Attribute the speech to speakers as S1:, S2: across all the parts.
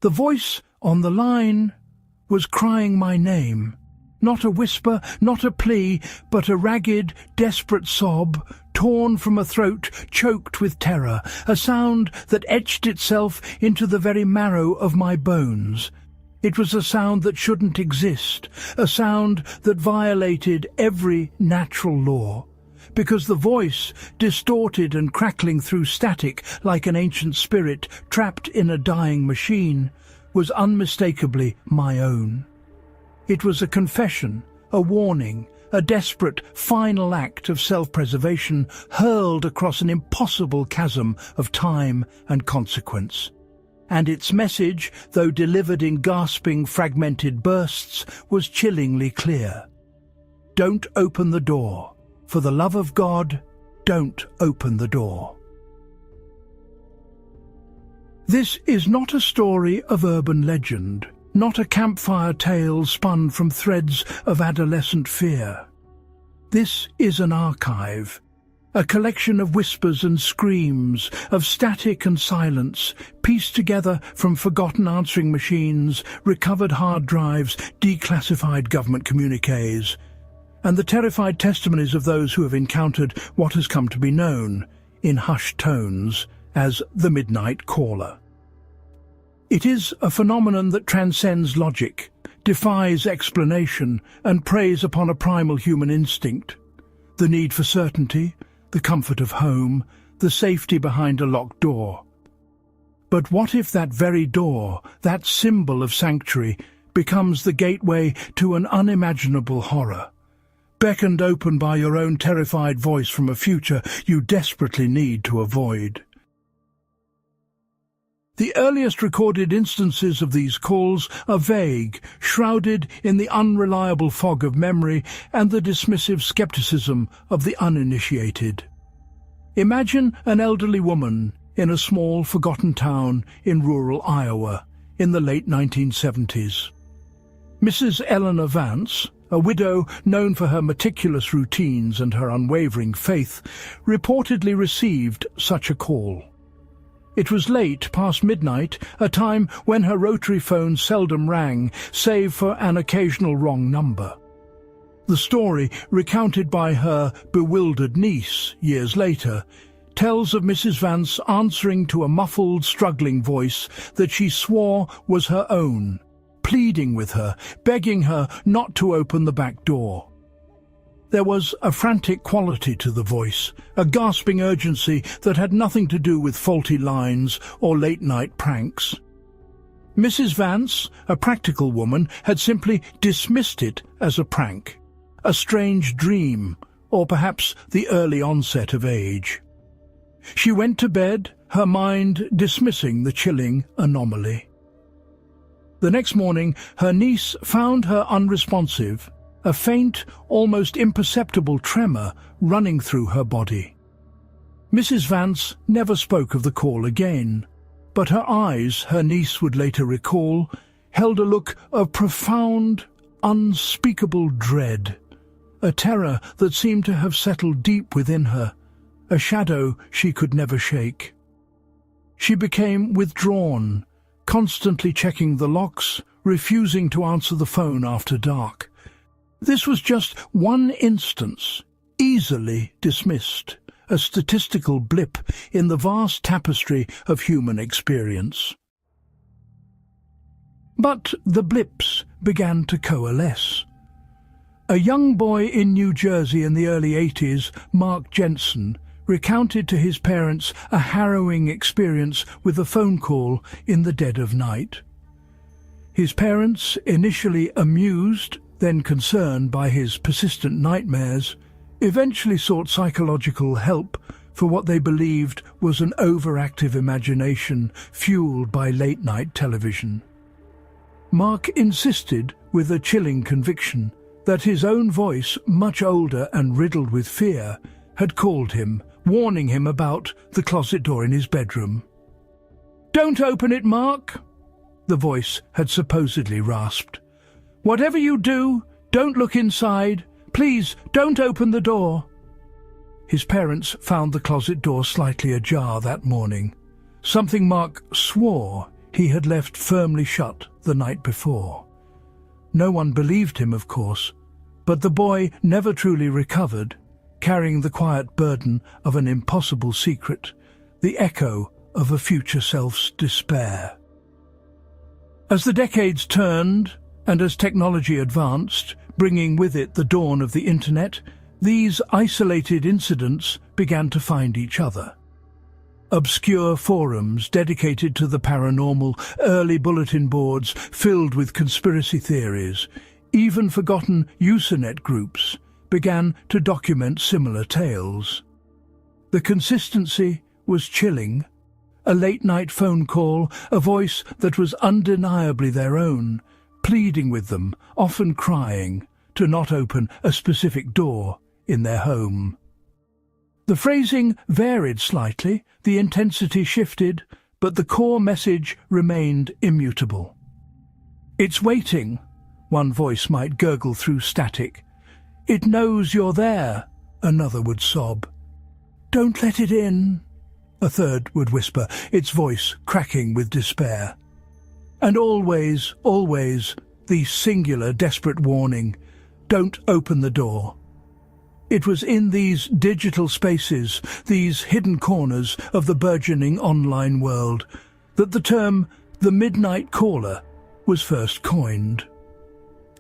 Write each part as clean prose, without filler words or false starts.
S1: The voice on the line was crying my name. Not a whisper, not a plea, but a ragged, desperate sob, torn from a throat choked with terror, a sound that etched itself into the very marrow of my bones. It was a sound that shouldn't exist, a sound that violated every natural law, because the voice, distorted and crackling through static like an ancient spirit trapped in a dying machine, was unmistakably my own. It was a confession, a warning, a desperate final act of self-preservation hurled across an impossible chasm of time and consequence. And its message, though delivered in gasping, fragmented bursts, was chillingly clear. Don't open the door. For the love of God, don't open the door. This is not a story of urban legend, not a campfire tale spun from threads of adolescent fear. This is an archive, a collection of whispers and screams, of static and silence, pieced together from forgotten answering machines, recovered hard drives, declassified government communiques, and the terrified testimonies of those who have encountered what has come to be known, in hushed tones, as the Midnight Caller. It is a phenomenon that transcends logic, defies explanation, and preys upon a primal human instinct. The need for certainty, the comfort of home, the safety behind a locked door. But what if that very door, that symbol of sanctuary, becomes the gateway to an unimaginable horror, beckoned open by your own terrified voice from a future you desperately need to avoid? The earliest recorded instances of these calls are vague, shrouded in the unreliable fog of memory and the dismissive skepticism of the uninitiated. Imagine an elderly woman in a small, forgotten town in rural Iowa in the late 1970s. Mrs. Eleanor Vance, a widow known for her meticulous routines and her unwavering faith, reportedly received such a call. It was late, past midnight, a time when her rotary phone seldom rang, save for an occasional wrong number. The story, recounted by her bewildered niece years later, tells of Mrs. Vance answering to a muffled, struggling voice that she swore was her own, pleading with her, begging her not to open the back door. There was a frantic quality to the voice, a gasping urgency that had nothing to do with faulty lines or late-night pranks. Mrs. Vance, a practical woman, had simply dismissed it as a prank, a strange dream, or perhaps the early onset of age. She went to bed, her mind dismissing the chilling anomaly. The next morning, her niece found her unresponsive, a faint, almost imperceptible tremor running through her body. Mrs. Vance never spoke of the call again, but her eyes, her niece would later recall, held a look of profound, unspeakable dread, a terror that seemed to have settled deep within her, a shadow she could never shake. She became withdrawn, constantly checking the locks, refusing to answer the phone after dark. This was just one instance, easily dismissed, a statistical blip in the vast tapestry of human experience. But the blips began to coalesce. A young boy in New Jersey in the early 80s, Mark Jensen, recounted to his parents a harrowing experience with a phone call in the dead of night. His parents, initially amused, then concerned by his persistent nightmares, eventually sought psychological help for what they believed was an overactive imagination fueled by late-night television. Mark insisted, with a chilling conviction, that his own voice, much older and riddled with fear, had called him, warning him about the closet door in his bedroom. "Don't open it, Mark," the voice had supposedly rasped. "Whatever you do, don't look inside. Please, don't open the door." His parents found the closet door slightly ajar that morning, something Mark swore he had left firmly shut the night before. No one believed him, of course, but the boy never truly recovered, carrying the quiet burden of an impossible secret, the echo of a future self's despair. As the decades turned, and as technology advanced, bringing with it the dawn of the internet, these isolated incidents began to find each other. Obscure forums dedicated to the paranormal, early bulletin boards filled with conspiracy theories, even forgotten Usenet groups began to document similar tales. The consistency was chilling. A late-night phone call, a voice that was undeniably their own, pleading with them, often crying, to not open a specific door in their home. The phrasing varied slightly, the intensity shifted, but the core message remained immutable. "It's waiting," one voice might gurgle through static. "It knows you're there," another would sob. "Don't let it in," a third would whisper, its voice cracking with despair. And always, always, the singular desperate warning, "Don't open the door." It was in these digital spaces, these hidden corners of the burgeoning online world, that the term "the midnight caller" was first coined.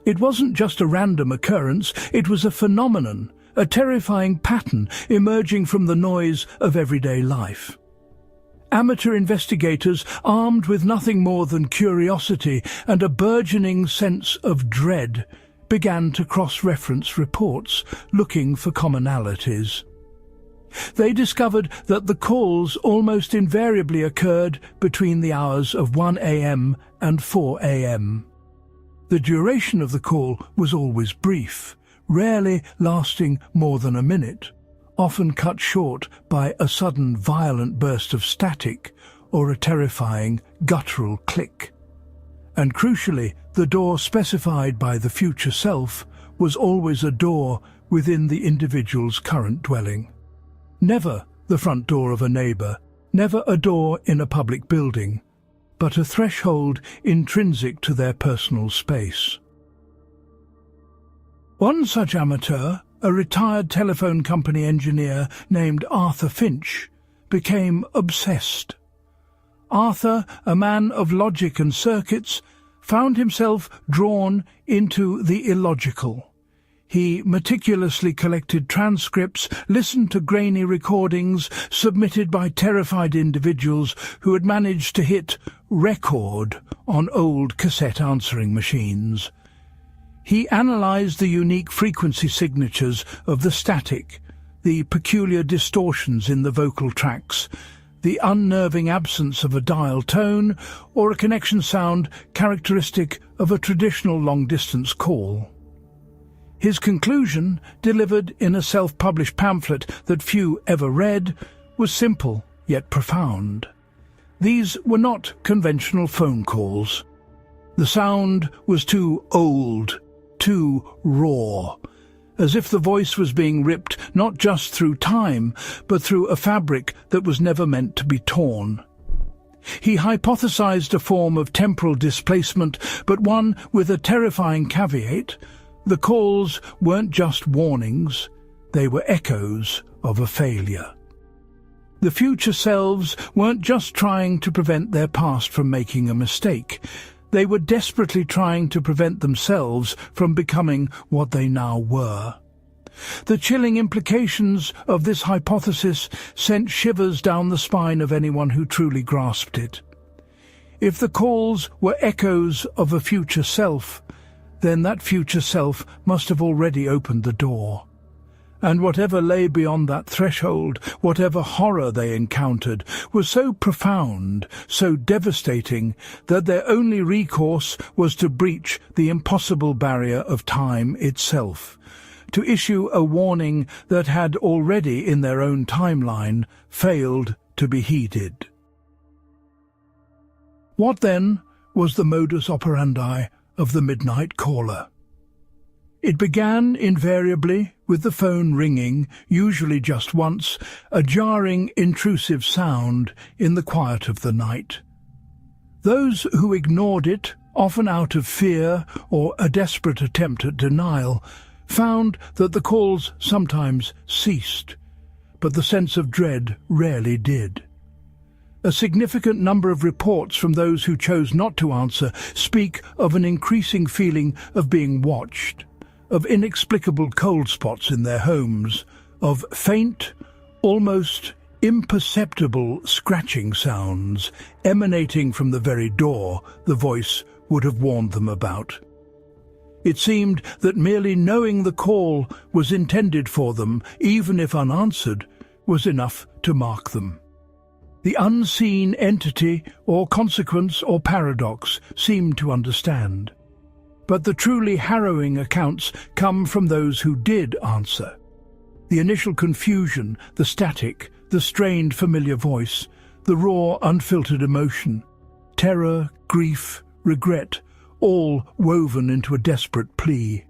S1: It wasn't just a random occurrence, it was a phenomenon, a terrifying pattern emerging from the noise of everyday life. Amateur investigators, armed with nothing more than curiosity and a burgeoning sense of dread, began to cross-reference reports, looking for commonalities. They discovered that the calls almost invariably occurred between the hours of 1 a.m. and 4 a.m. The duration of the call was always brief, rarely lasting more than a minute, often cut short by a sudden violent burst of static or a terrifying guttural click. And crucially, the door specified by the future self was always a door within the individual's current dwelling. Never the front door of a neighbour, never a door in a public building, but a threshold intrinsic to their personal space. One such amateur, a retired telephone company engineer named Arthur Finch, became obsessed. Arthur, a man of logic and circuits, found himself drawn into the illogical. He meticulously collected transcripts, listened to grainy recordings submitted by terrified individuals who had managed to hit record on old cassette answering machines. He analyzed the unique frequency signatures of the static, the peculiar distortions in the vocal tracks, the unnerving absence of a dial tone or a connection sound characteristic of a traditional long-distance call. His conclusion, delivered in a self-published pamphlet that few ever read, was simple yet profound. These were not conventional phone calls. The sound was too old, too raw, as if the voice was being ripped not just through time, but through a fabric that was never meant to be torn. He hypothesized a form of temporal displacement, but one with a terrifying caveat. The calls weren't just warnings, they were echoes of a failure. The future selves weren't just trying to prevent their past from making a mistake. They were desperately trying to prevent themselves from becoming what they now were. The chilling implications of this hypothesis sent shivers down the spine of anyone who truly grasped it. If the calls were echoes of a future self, then that future self must have already opened the door. And whatever lay beyond that threshold, whatever horror they encountered, was so profound, so devastating, that their only recourse was to breach the impossible barrier of time itself, to issue a warning that had already, in their own timeline, failed to be heeded. What, then, was the modus operandi of the midnight caller? It began invariably with the phone ringing, usually just once, a jarring, intrusive sound in the quiet of the night. Those who ignored it, often out of fear or a desperate attempt at denial, found that the calls sometimes ceased, but the sense of dread rarely did. A significant number of reports from those who chose not to answer speak of an increasing feeling of being watched, of inexplicable cold spots in their homes, of faint, almost imperceptible scratching sounds emanating from the very door the voice would have warned them about. It seemed that merely knowing the call was intended for them, even if unanswered, was enough to mark them. The unseen entity or consequence or paradox seemed to understand. But the truly harrowing accounts come from those who did answer. The initial confusion, the static, the strained familiar voice, the raw unfiltered emotion, terror, grief, regret, all woven into a desperate plea.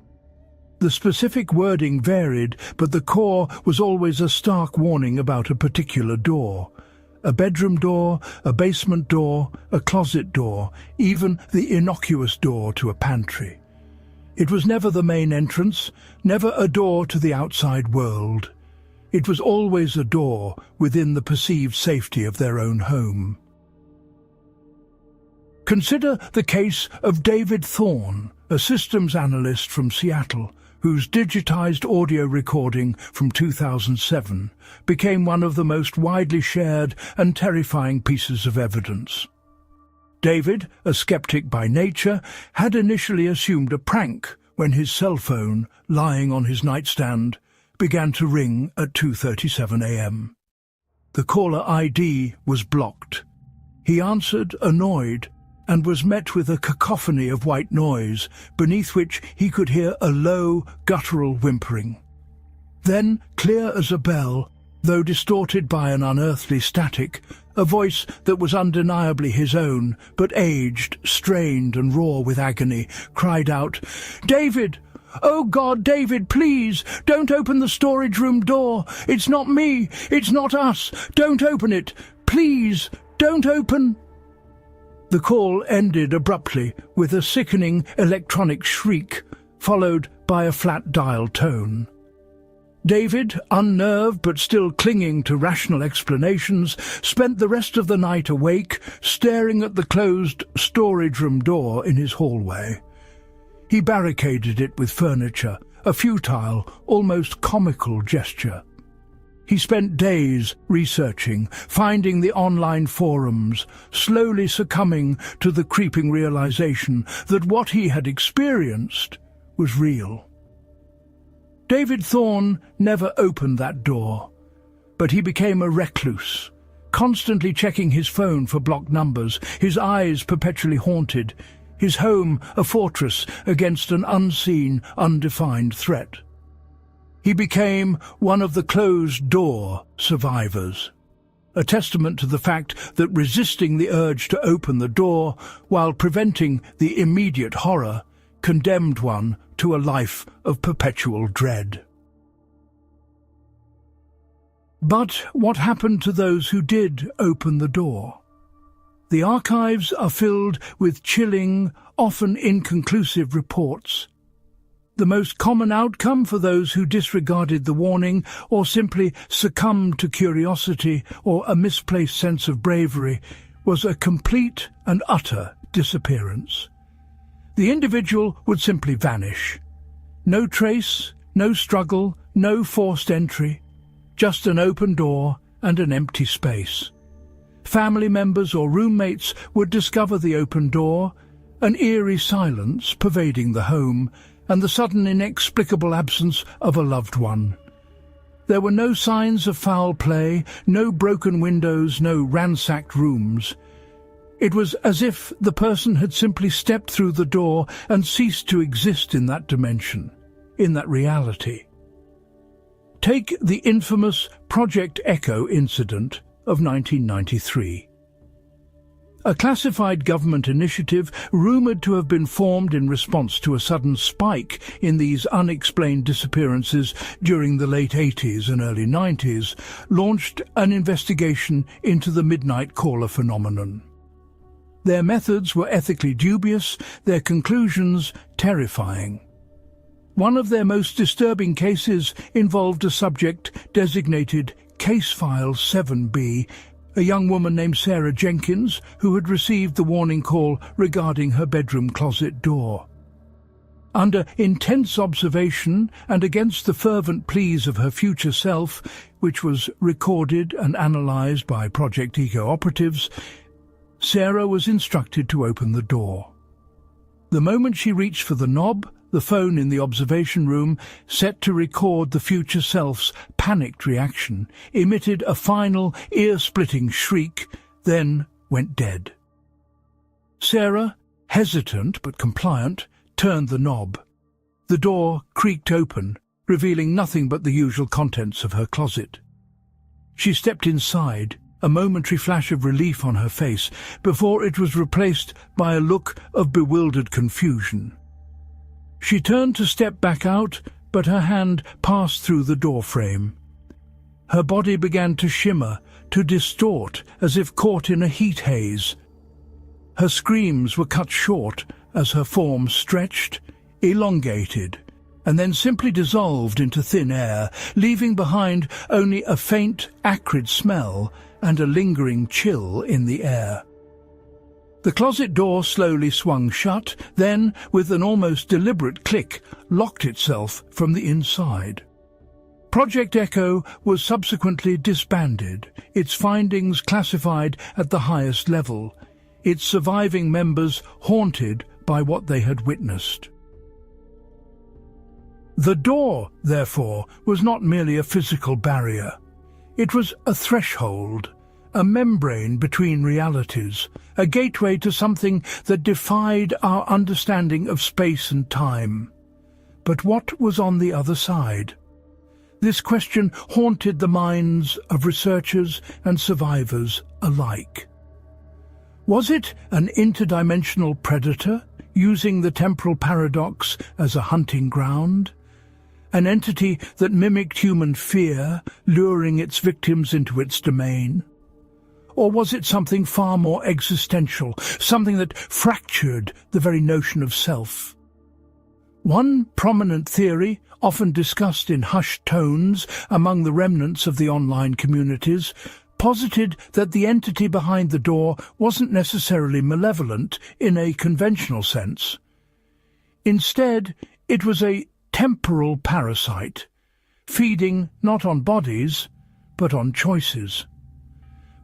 S1: The specific wording varied, but the core was always a stark warning about a particular door. A bedroom door, a basement door, a closet door, even the innocuous door to a pantry. It was never the main entrance, never a door to the outside world. It was always a door within the perceived safety of their own home. Consider the case of David Thorne, a systems analyst from Seattle, whose digitized audio recording from 2007 became one of the most widely shared and terrifying pieces of evidence. David, a skeptic by nature, had initially assumed a prank when his cell phone, lying on his nightstand, began to ring at 2:37 a.m. The caller ID was blocked. He answered, annoyed, and was met with a cacophony of white noise, beneath which he could hear a low, guttural whimpering. Then, clear as a bell, though distorted by an unearthly static, a voice that was undeniably his own, but aged, strained and raw with agony, cried out, "David! Oh God, David, please, don't open the storage room door. It's not me. It's not us. Don't open it. Please, don't open." The call ended abruptly with a sickening electronic shriek, followed by a flat dial tone. David, unnerved but still clinging to rational explanations, spent the rest of the night awake, staring at the closed storage room door in his hallway. He barricaded it with furniture, a futile, almost comical gesture. He spent days researching, finding the online forums, slowly succumbing to the creeping realization that what he had experienced was real. David Thorne never opened that door, but he became a recluse, constantly checking his phone for blocked numbers, his eyes perpetually haunted, his home a fortress against an unseen, undefined threat. He became one of the closed-door survivors, a testament to the fact that resisting the urge to open the door while preventing the immediate horror condemned one to a life of perpetual dread. But what happened to those who did open the door? The archives are filled with chilling, often inconclusive reports. The most common outcome for those who disregarded the warning or simply succumbed to curiosity or a misplaced sense of bravery was a complete and utter disappearance. The individual would simply vanish. No trace, no struggle, no forced entry, just an open door and an empty space. Family members or roommates would discover the open door, an eerie silence pervading the home, and the sudden inexplicable absence of a loved one. There were no signs of foul play, no broken windows, no ransacked rooms. It was as if the person had simply stepped through the door and ceased to exist in that dimension, in that reality. Take the infamous Project Echo incident of 1993. A classified government initiative, rumoured to have been formed in response to a sudden spike in these unexplained disappearances during the late 80s and early 90s, launched an investigation into the midnight caller phenomenon. Their methods were ethically dubious, their conclusions terrifying. One of their most disturbing cases involved a subject designated Case File 7B, a young woman named Sarah Jenkins, who had received the warning call regarding her bedroom closet door. Under intense observation and against the fervent pleas of her future self, which was recorded and analysed by Project Eco operatives, Sarah was instructed to open the door. The moment she reached for the knob, the phone in the observation room, set to record the future self's panicked reaction, emitted a final, ear-splitting shriek, then went dead. Sarah, hesitant but compliant, turned the knob. The door creaked open, revealing nothing but the usual contents of her closet. She stepped inside, a momentary flash of relief on her face, before it was replaced by a look of bewildered confusion. She turned to step back out, but her hand passed through the doorframe. Her body began to shimmer, to distort, as if caught in a heat haze. Her screams were cut short as her form stretched, elongated, and then simply dissolved into thin air, leaving behind only a faint, acrid smell and a lingering chill in the air. The closet door slowly swung shut, then, with an almost deliberate click, locked itself from the inside. Project Echo was subsequently disbanded, its findings classified at the highest level, its surviving members haunted by what they had witnessed. The door, therefore, was not merely a physical barrier. It was a threshold, a membrane between realities, a gateway to something that defied our understanding of space and time. But what was on the other side? This question haunted the minds of researchers and survivors alike. Was it an interdimensional predator, using the temporal paradox as a hunting ground? An entity that mimicked human fear, luring its victims into its domain? Or was it something far more existential, something that fractured the very notion of self? One prominent theory, often discussed in hushed tones among the remnants of the online communities, posited that the entity behind the door wasn't necessarily malevolent in a conventional sense. Instead, it was a temporal parasite, feeding not on bodies, but on choices.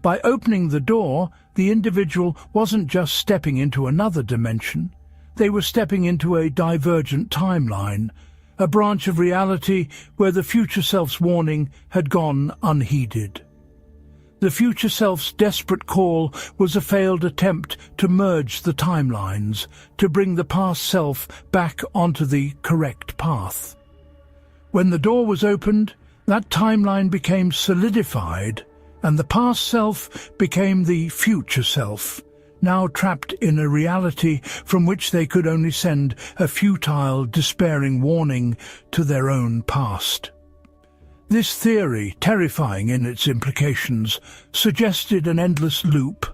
S1: By opening the door, the individual wasn't just stepping into another dimension. They were stepping into a divergent timeline, a branch of reality where the future self's warning had gone unheeded. The future self's desperate call was a failed attempt to merge the timelines, to bring the past self back onto the correct path. When the door was opened, that timeline became solidified, and the past self became the future self, now trapped in a reality from which they could only send a futile, despairing warning to their own past. This theory, terrifying in its implications, suggested an endless loop,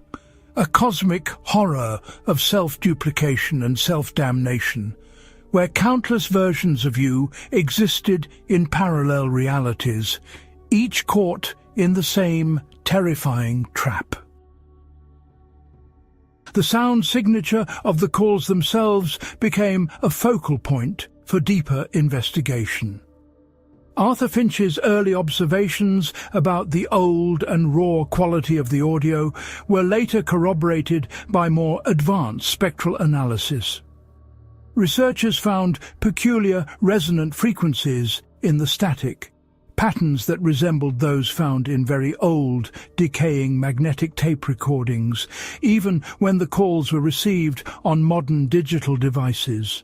S1: a cosmic horror of self-duplication and self-damnation, where countless versions of you existed in parallel realities, each caught in the same terrifying trap. The sound signature of the calls themselves became a focal point for deeper investigation. Arthur Finch's early observations about the old and raw quality of the audio were later corroborated by more advanced spectral analysis. Researchers found peculiar resonant frequencies in the static, patterns that resembled those found in very old, decaying magnetic tape recordings, even when the calls were received on modern digital devices.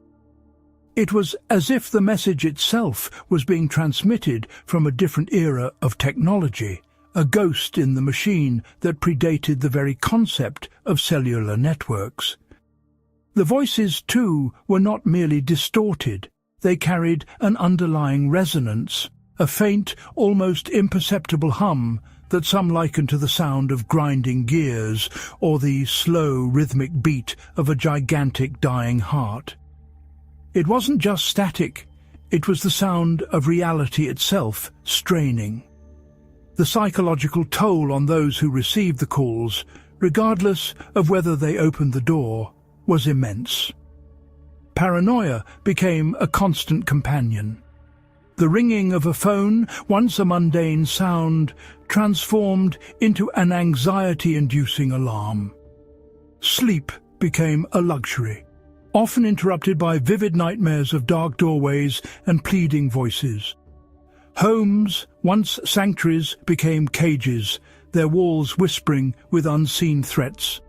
S1: It was as if the message itself was being transmitted from a different era of technology, a ghost in the machine that predated the very concept of cellular networks. The voices, too, were not merely distorted. They carried an underlying resonance, a faint, almost imperceptible hum that some liken to the sound of grinding gears or the slow, rhythmic beat of a gigantic dying heart. It wasn't just static, it was the sound of reality itself straining. The psychological toll on those who received the calls, regardless of whether they opened the door, was immense. Paranoia became a constant companion. The ringing of a phone, once a mundane sound, transformed into an anxiety-inducing alarm. Sleep became a luxury, often interrupted by vivid nightmares of dark doorways and pleading voices. Homes, once sanctuaries, became cages, their walls whispering with unseen threats.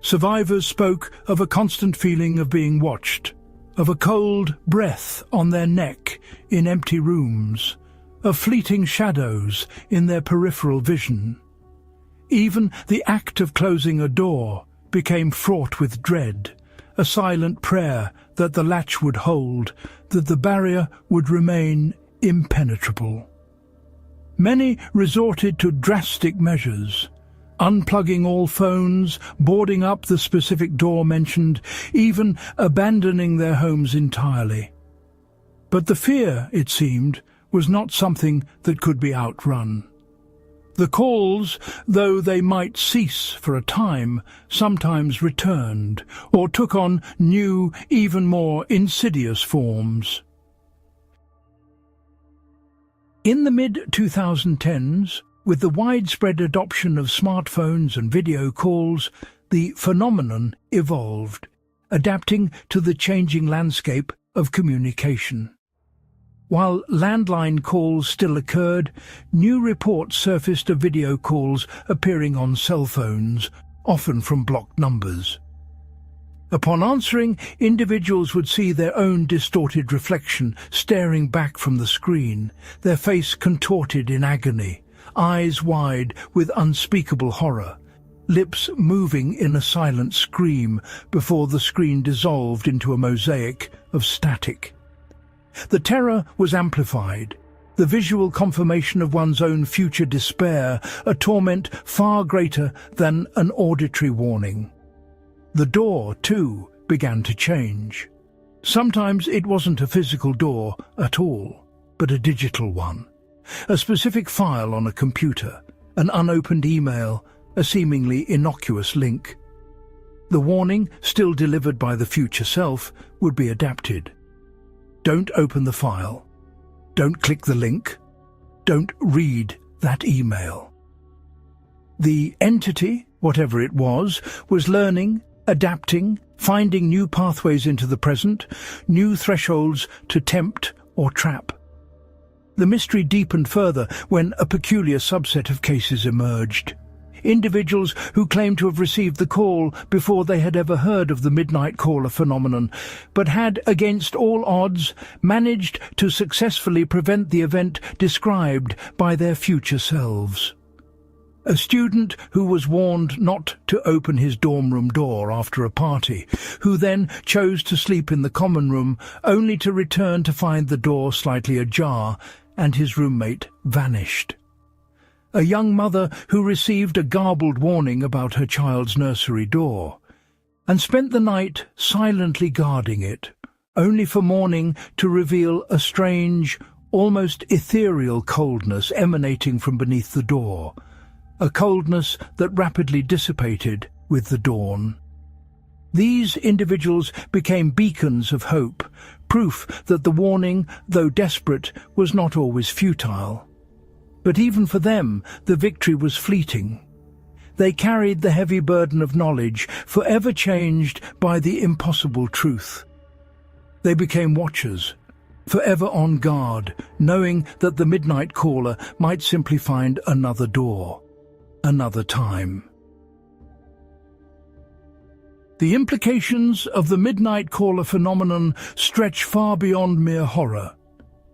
S1: Survivors spoke of a constant feeling of being watched, of a cold breath on their neck in empty rooms, of fleeting shadows in their peripheral vision. Even the act of closing a door became fraught with dread, a silent prayer that the latch would hold, that the barrier would remain impenetrable. Many resorted to drastic measures, unplugging all phones, boarding up the specific door mentioned, even abandoning their homes entirely. But the fear, it seemed, was not something that could be outrun. The calls, though they might cease for a time, sometimes returned, or took on new, even more insidious forms. In the mid-2010s, with the widespread adoption of smartphones and video calls, the phenomenon evolved, adapting to the changing landscape of communication. While landline calls still occurred, new reports surfaced of video calls appearing on cell phones, often from blocked numbers. Upon answering, individuals would see their own distorted reflection staring back from the screen, their face contorted in agony, eyes wide with unspeakable horror, lips moving in a silent scream before the screen dissolved into a mosaic of static. The terror was amplified, the visual confirmation of one's own future despair, a torment far greater than an auditory warning. The door, too, began to change. Sometimes it wasn't a physical door at all, but a digital one. A specific file on a computer, an unopened email, a seemingly innocuous link. The warning, still delivered by the future self, would be adapted. Don't open the file. Don't click the link. Don't read that email. The entity, whatever it was learning, adapting, finding new pathways into the present, new thresholds to tempt or trap. The mystery deepened further when a peculiar subset of cases emerged. Individuals who claimed to have received the call before they had ever heard of the midnight caller phenomenon, but had, against all odds, managed to successfully prevent the event described by their future selves. A student who was warned not to open his dorm room door after a party, who then chose to sleep in the common room only to return to find the door slightly ajar and his roommate vanished. A young mother who received a garbled warning about her child's nursery door, and spent the night silently guarding it, only for morning to reveal a strange, almost ethereal coldness emanating from beneath the door, a coldness that rapidly dissipated with the dawn. These individuals became beacons of hope, proof that the warning, though desperate, was not always futile. But even for them, the victory was fleeting. They carried the heavy burden of knowledge, forever changed by the impossible truth. They became watchers, forever on guard, knowing that the midnight caller might simply find another door, another time. The implications of the midnight caller phenomenon stretch far beyond mere horror.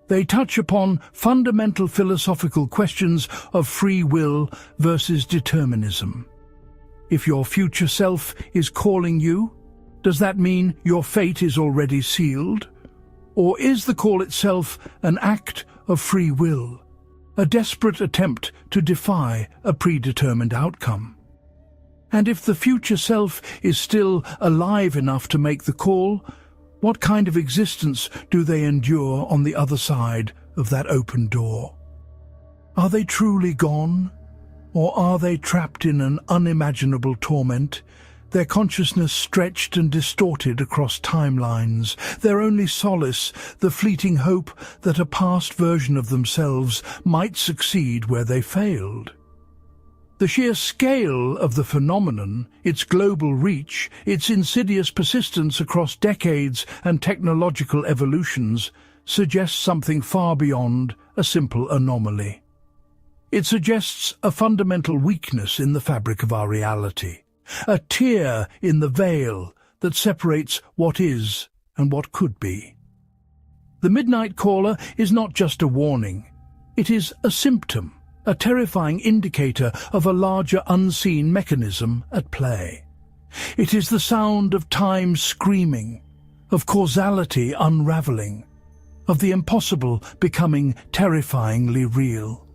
S1: They touch upon fundamental philosophical questions of free will versus determinism. If your future self is calling you, does that mean your fate is already sealed? Or is the call itself an act of free will, a desperate attempt to defy a predetermined outcome. And if the future self is still alive enough to make the call, what kind of existence do they endure on the other side of that open door? Are they truly gone? Or are they trapped in an unimaginable torment, their consciousness stretched and distorted across timelines, their only solace the fleeting hope that a past version of themselves might succeed where they failed? The sheer scale of the phenomenon, its global reach, its insidious persistence across decades and technological evolutions, suggests something far beyond a simple anomaly. It suggests a fundamental weakness in the fabric of our reality, a tear in the veil that separates what is and what could be. The midnight caller is not just a warning. It is a symptom, a terrifying indicator of a larger unseen mechanism at play. It is the sound of time screaming, of causality unraveling, of the impossible becoming terrifyingly real.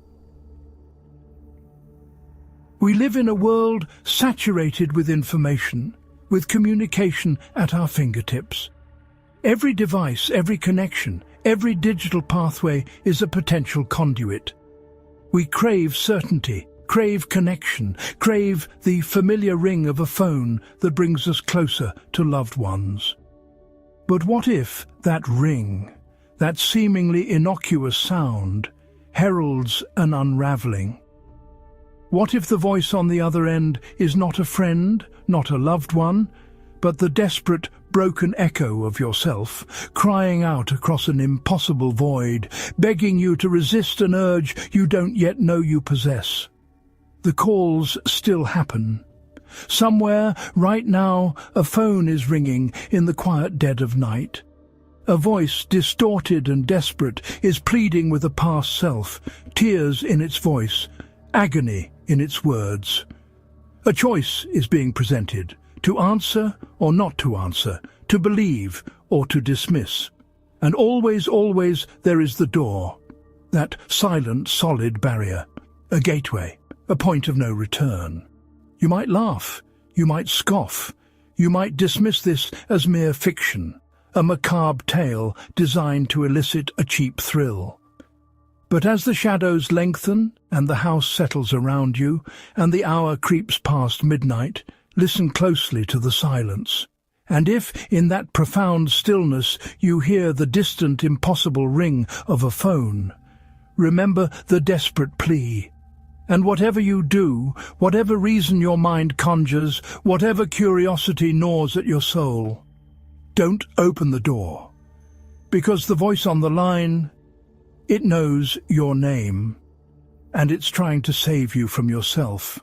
S1: We live in a world saturated with information, with communication at our fingertips. Every device, every connection, every digital pathway is a potential conduit. We crave certainty, crave connection, crave the familiar ring of a phone that brings us closer to loved ones. But what if that ring, that seemingly innocuous sound, heralds an unraveling? What if the voice on the other end is not a friend, not a loved one, but the desperate, broken echo of yourself, crying out across an impossible void, begging you to resist an urge you don't yet know you possess? The calls still happen. Somewhere, right now, a phone is ringing in the quiet dead of night. A voice, distorted and desperate, is pleading with a past self, tears in its voice, agony in its words. A choice is being presented, to answer or not to answer, to believe or to dismiss. And always, always there is the door, that silent, solid barrier, a gateway, a point of no return. You might laugh, you might scoff, you might dismiss this as mere fiction, a macabre tale designed to elicit a cheap thrill. But as the shadows lengthen and the house settles around you and the hour creeps past midnight, listen closely to the silence. And if, in that profound stillness, you hear the distant, impossible ring of a phone, remember the desperate plea. And whatever you do, whatever reason your mind conjures, whatever curiosity gnaws at your soul, don't open the door. Because the voice on the line, it knows your name, and it's trying to save you from yourself.